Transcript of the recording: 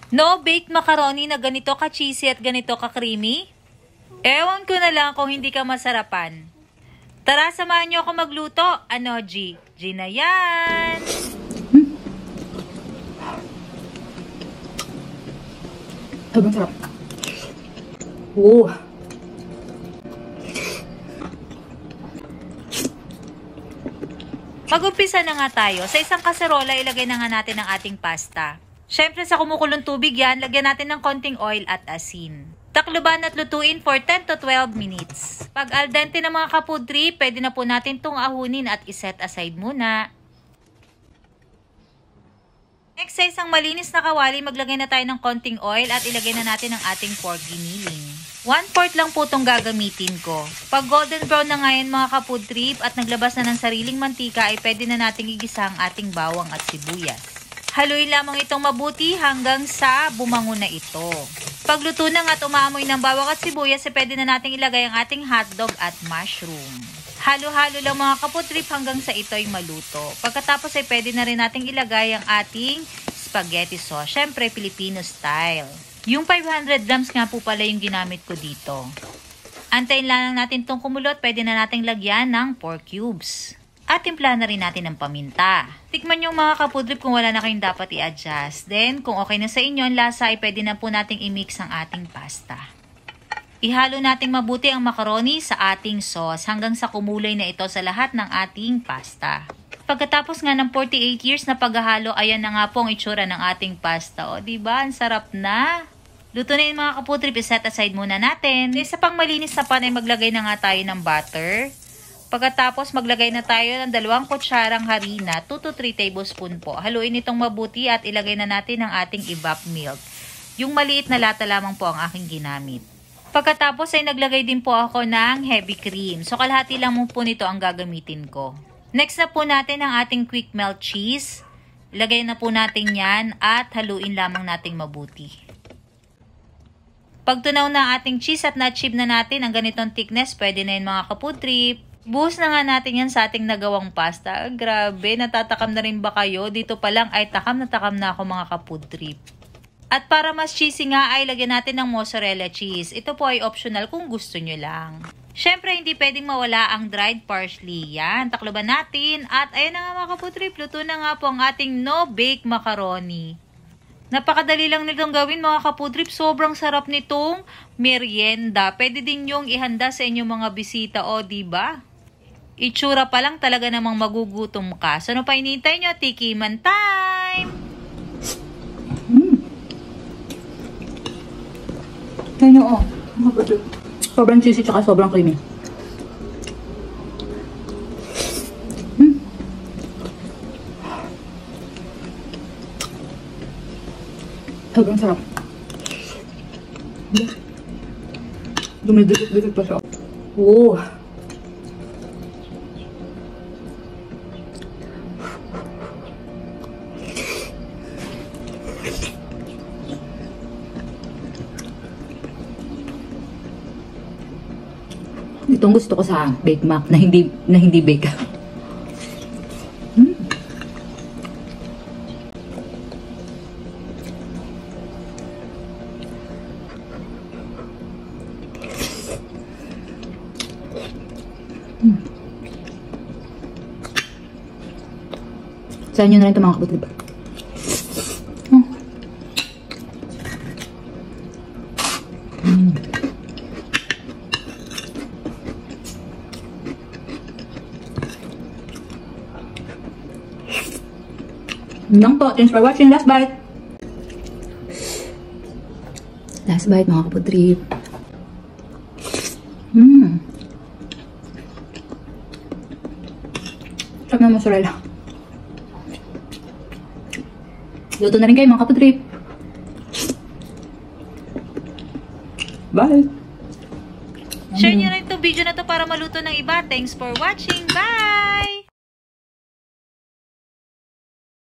No baked macaroni na ganito ka-cheesy at ganito ka-creamy? Ewan ko na lang kung hindi ka masarapan. Tara, samahan niyo ako magluto. Ano, G? G na yan! Sobrang sarap. Oo. Mag-umpisa na nga tayo. Sa isang kaserola, ilagay na nga natin ang ating pasta. Siyempre, sa kumukulong tubig yan, lagyan natin ng konting oil at asin. Takluban at lutuin for 10 to 12 minutes. Pag al dente na mga kapudri, pwede na po natin itong ahunin at iset aside muna. Next, sa isang malinis na kawali, maglagay na tayo ng konting oil at ilagay na natin ang ating pork giniling. 1/4 lang po itong gagamitin ko. Pag golden brown na ngayon mga kapudri at naglabas na ng sariling mantika, ay pwede na nating igisa ang ating bawang at sibuyas. Haluin lamang itong mabuti hanggang sa bumango na ito. Pagluto na at umaamoy ng bawang at sibuyas, pwede na nating ilagay ang ating hotdog at mushroom. Halo-halo lang mga kaputrip hanggang sa ito ay maluto. Pagkatapos ay pwede na rin nating ilagay ang ating spaghetti sauce. Syempre, Filipino style. Yung 500 grams nga po pala yung ginamit ko dito. Antayin lang natin itong kumulot. Pwede na nating lagyan ng pork cubes. At timpla na rin natin ng paminta. Tikman yung mga kapudrip kung wala na kayong dapat i-adjust. Then, kung okay na sa inyo ang lasa, ay pwede na po nating i-mix ang ating pasta. Ihalo nating mabuti ang macaroni sa ating sauce hanggang sa kumulay na ito sa lahat ng ating pasta. Pagkatapos nga ng 48 years na paghahalo, ayan na nga po ang itsura ng ating pasta. O, diba? Ang sarap na. Luto na yun mga kapudrip, i-set aside muna natin. Sa pang malinis na pan ay maglagay na nga tayo ng butter. Pagkatapos, maglagay na tayo ng 2 kutsarang harina, 2 to 3 tablespoon po. Haluin itong mabuti at ilagay na natin ang ating evap milk. Yung maliit na lata lamang po ang aking ginamit. Pagkatapos ay naglagay din po ako ng heavy cream. So, kalahati lang po nito ang gagamitin ko. Next na po natin ang ating quick melt cheese. Ilagay na po natin yan at haluin lamang nating mabuti. Pag tunaw na ating cheese at na-chip na natin ang ganitong thickness, pwede na yun mga kaputrip. Buhos na nga natin yan sa ating nagawang pasta. Grabe, natatakam na rin ba kayo? Dito pa lang ay takam na ako mga kapudrip. At para mas cheesy nga ay lagyan natin ng mozzarella cheese. Ito po ay optional kung gusto nyo lang. Syempre, hindi pwedeng mawala ang dried parsley. Yan, takloban natin. At ayun na nga mga kapudrip, luto na nga po ang ating no-bake macaroni. Napakadali lang nitong gawin mga kapudrip. Sobrang sarap nitong merienda. Pwede din yung ihanda sa inyong mga bisita o diba? Itsura pa lang talaga namang magugutom ka. So, ano pa hinihintay nyo? Tikiman time! Yan yung sobrang cheesy tsaka sobrang creamy. Sobrang sarap. Dumidikit-dikit pa siya. Oo. Itong gusto ko sa Bake Mac na hindi bake. Sa inyo na rin ito mga kapatid. Lang po. Thanks for watching. Last bite. Last bite mga kapudrip. Sarap na mozzarella. Luto na rin kayo mga kapudrip. Bye! Share nyo rin itong video na to para maluto ng iba. Thanks for watching. Bye!